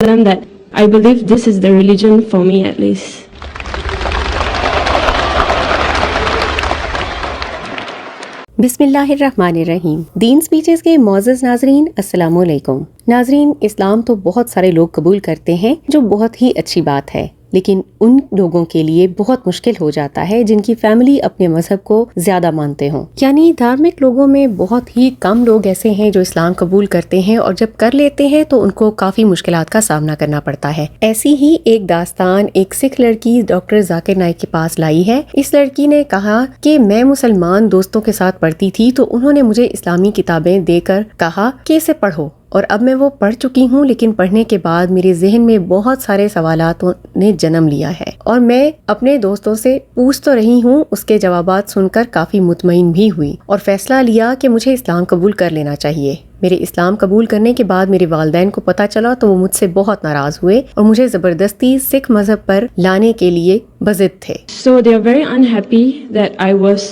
them that I believe this is the religion for me at least. बिस्मिल्लाहिर्रहमानिर्रहीम। दीन speeches के मोअज़्ज़ज़ नाज़रीन, अस्सलामु अलैकुम। नाज़रीन, इस्लाम तो बहुत सारे लोग कबूल करते हैं, जो बहुत ही अच्छी बात है, लेकिन उन लोगों के लिए बहुत मुश्किल हो जाता है जिनकी फैमिली अपने मजहब को ज्यादा मानते हों। यानी धार्मिक लोगों में बहुत ही कम लोग ऐसे हैं जो इस्लाम कबूल करते हैं, और जब कर लेते हैं तो उनको काफी मुश्किलात का सामना करना पड़ता है। ऐसी ही एक दास्तान एक सिख लड़की डॉक्टर जाकिर नाइक के पास लाई है। इस लड़की ने कहा कि मैं मुसलमान दोस्तों के साथ पढ़ती थी, तो उन्होंने मुझे इस्लामी किताबें देकर कहा कि इसे पढ़ो, और अब मैं वो पढ़ चुकी हूँ, लेकिन पढ़ने के बाद मेरे ज़हन में बहुत सारे सवालातों ने जन्म लिया है, और मैं अपने दोस्तों से पूछ तो रही हूँ, उसके जवाबात सुनकर काफ़ी मुतमईन भी हुई और फैसला लिया कि मुझे इस्लाम कबूल कर लेना चाहिए। मेरे इस्लाम कबूल करने के बाद मेरे वालिदैन को पता चला तो वो मुझसे बहुत नाराज हुए और मुझे ज़बरदस्ती सिख मजहब पर लाने के लिए बज़िद थे। So they are very unhappy that I was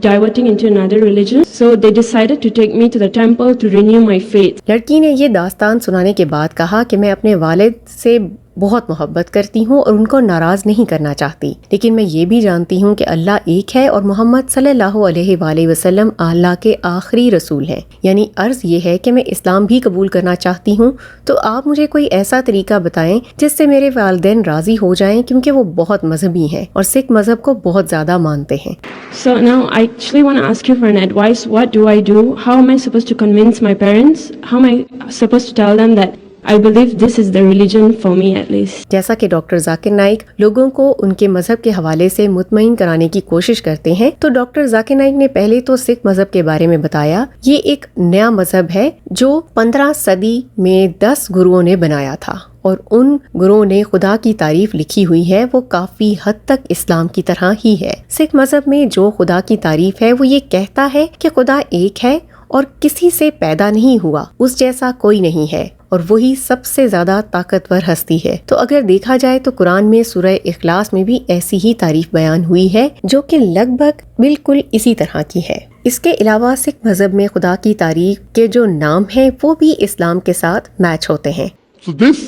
diverting into another religion. So they decided to take me to the temple to renew my faith. लड़की ने ये दास्तान सुनाने के बाद कहा कि मैं अपने वालिद से बहुत मोहब्बत करती हूँ और उनको नाराज नहीं करना चाहती, लेकिन मैं ये भी जानती हूँ कि अल्लाह एक है और मोहम्मद सल्लल्लाहु अलैहि वसल्लम अल्लाह के आखिरी रसूल हैं। यानी अर्ज ये है कि मैं इस्लाम भी कबूल करना चाहती हूँ, तो आप मुझे कोई ऐसा तरीका बताएं जिससे मेरे वालिदैन राजी हो जाएं, क्योंकि वो बहुत मजहबी हैं और सिख मजहब को बहुत ज्यादा मानते हैं। So now I actually want to ask you for an advice. What do I do? How am I supposed to convince my parents? How am I supposed to tell them that I believe this is the religion for me at least? जैसा कि doctor Zakir Naik लोगों को उनके मजहब के हवाले से मुतमईन कराने की कोशिश करते हैं, तो डॉक्टर जाकिर नाइक ने पहले तो सिख मजहब के बारे में बताया। ये एक नया मजहब है जो 15 सदी में 10 गुरुओं ने बनाया था, और उन गुरुओं ने खुदा की तारीफ लिखी हुई है, वो काफी हद तक इस्लाम की तरह ही है। सिख मजहब में जो खुदा की तारीफ है वो ये कहता है कि खुदा एक है और किसी से पैदा नहीं हुआ, उस जैसा कोई नहीं है, और वही सबसे ज्यादा ताकतवर हस्ती है। तो अगर देखा जाए तो कुरान में सूरह इखलास में भी ऐसी ही तारीफ बयान हुई है, जो कि लगभग बिल्कुल इसी तरह की है। इसके अलावा सिख मजहब में खुदा की तारीफ के जो नाम हैं वो भी इस्लाम के साथ मैच होते हैं। So this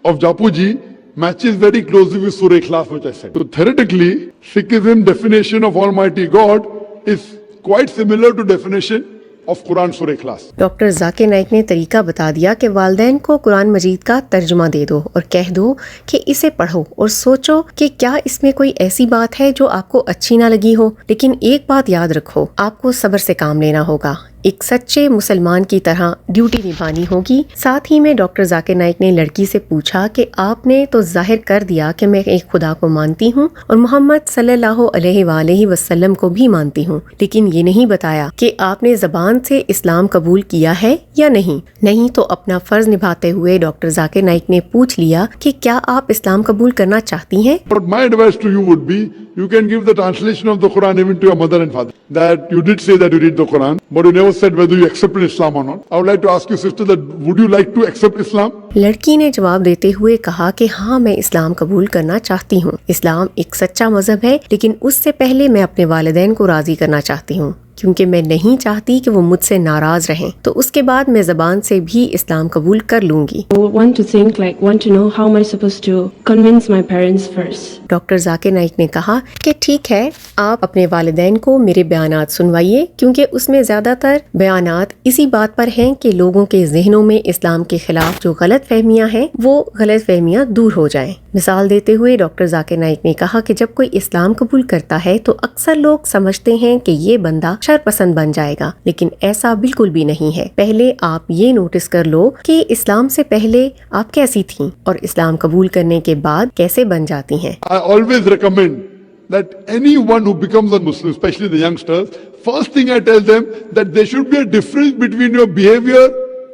of Japuji matches very closely with Surah Ikhlas, which I said. So theoretically, Sikhism definition of Almighty God is quite similar to definition of Quran Surah Ikhlas. Doctor Zakir Naik ने तरीका बता दिया कि वालिदैन को कुरान मजीद का तर्जुमा दे दो और कह दो कि इसे पढ़ो और सोचो कि क्या इसमें कोई ऐसी बात है जो आपको अच्छी ना लगी हो, लेकिन एक बात याद रखो, आपको सब्र से काम लेना होगा, एक सच्चे मुसलमान की तरह ड्यूटी निभानी होगी। साथ ही में डॉक्टर जाकिर नाइक ने लड़की से पूछा कि आपने तो जाहिर कर दिया कि मैं एक खुदा को मानती हूँ और मोहम्मद सल्लल्लाहु अलैहि वसल्लम को भी मानती हूँ, लेकिन ये नहीं बताया कि आपने ज़बान से इस्लाम कबूल किया है या नहीं। नहीं तो अपना फर्ज निभाते हुए डॉक्टर जाकिर नाइक ने पूछ लिया कि क्या आप इस्लाम कबूल करना चाहती हैं? But my advice to you would be, you can give the translation of the Quran even to your mother and father. That you did say that you read the Quran, but you never said whether you accepted Islam or not. I would like to ask you, sister, that would you like to accept Islam? लड़की ने जवाब देते हुए कहा कि हाँ, मैं इस्लाम कबूल करना चाहती हूँ। इस्लाम एक सच्चा मजहब है, लेकिन उससे पहले मैं अपने वालिदैन को राजी करना चाहती हूँ, क्योंकि मैं नहीं चाहती कि वो मुझसे नाराज रहें। तो उसके बाद मैं ज़बान से भी इस्लाम कबूल कर लूंगी। Want to know how am I supposed to convince my parents first? Doctor Zakir Naik ने कहा कि ठीक है, आप अपने वालिदैन को मेरे बयानात सुनवाइए, क्योंकि उसमें ज्यादातर बयानात इसी बात पर हैं कि लोगों के जहनों में इस्लाम के खिलाफ जो गलत फहमियाँ हैं वो गलत फहमियाँ दूर हो जाएं। मिसाल देते हुए डॉक्टर जाकिर नाइक ने कहा कि जब कोई इस्लाम कबूल करता है तो अक्सर लोग समझते हैं कि ये बंदा शरपसंद बन जाएगा, लेकिन ऐसा बिल्कुल भी नहीं है। पहले आप ये नोटिस कर लो कि इस्लाम से पहले आप कैसी थीं और इस्लाम कबूल करने के बाद कैसे बन जाती हैं। I always recommend that anyone who becomes a Muslim, especially the youngsters, first thing I tell them that there should be a difference between your behavior,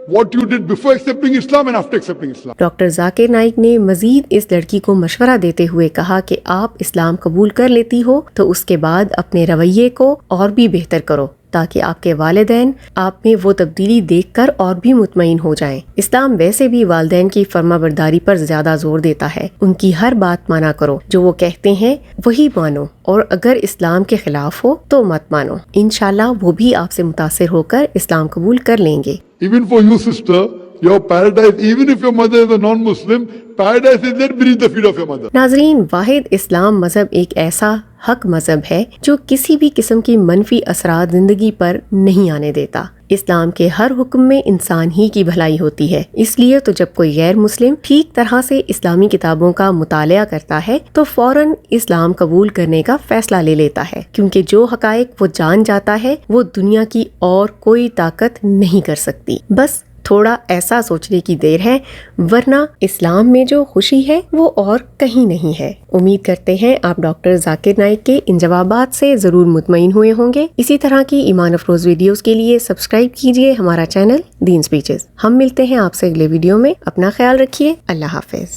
what you did before accepting Islam and after accepting Islam. Doctor Zakir Naik ने मजीद इस लड़की को मशवरा देते हुए कहा कि आप इस्लाम कबूल कर लेती हो तो उसके बाद अपने रवैये को और भी बेहतर करो, ताकि आपके वालिदैन आप में वो तब्दीली देखकर और भी मुतमईन हो जाएं। इस्लाम वैसे भी वालिदैन की फर्माबरदारी पर ज्यादा जोर देता है। उनकी हर बात माना करो, जो वो कहते हैं वही मानो, और अगर इस्लाम के खिलाफ हो तो मत मानो। इंशाल्लाह वो भी आपसे मुतासिर होकर इस्लाम कबूल कर लेंगे। Even for you, sister, your paradise, even if your mother is a non-Muslim, paradise is there beneath the feet of your mother. नाजरीन, वाहिद इस्लाम मज़हब एक ऐसा हक मज़हब है जो किसी भी किस्म की मनफी असरात ज़िंदगी पर नहीं आने देता। इस्लाम के हर हुक्म में इंसान ही की भलाई होती है। इसलिए तो जब कोई गैर मुस्लिम ठीक तरह से इस्लामी किताबों का मुतालिया करता है तो फौरन इस्लाम कबूल करने का फैसला ले लेता है, क्योंकि जो हकायक वो जान जाता है वो दुनिया की और कोई ताकत नहीं कर सकती। बस थोड़ा ऐसा सोचने की देर है, वरना इस्लाम में जो खुशी है वो और कहीं नहीं है। उम्मीद करते हैं आप डॉक्टर जाकिर नाइक के इन जवाबात से ज़रूर मुतमईन हुए होंगे। इसी तरह की ईमान अफरोज़ वीडियोस के लिए सब्सक्राइब कीजिए हमारा चैनल दीन स्पीचेस। हम मिलते हैं आपसे अगले वीडियो में। अपना ख्याल रखिए। अल्लाह हाफिज।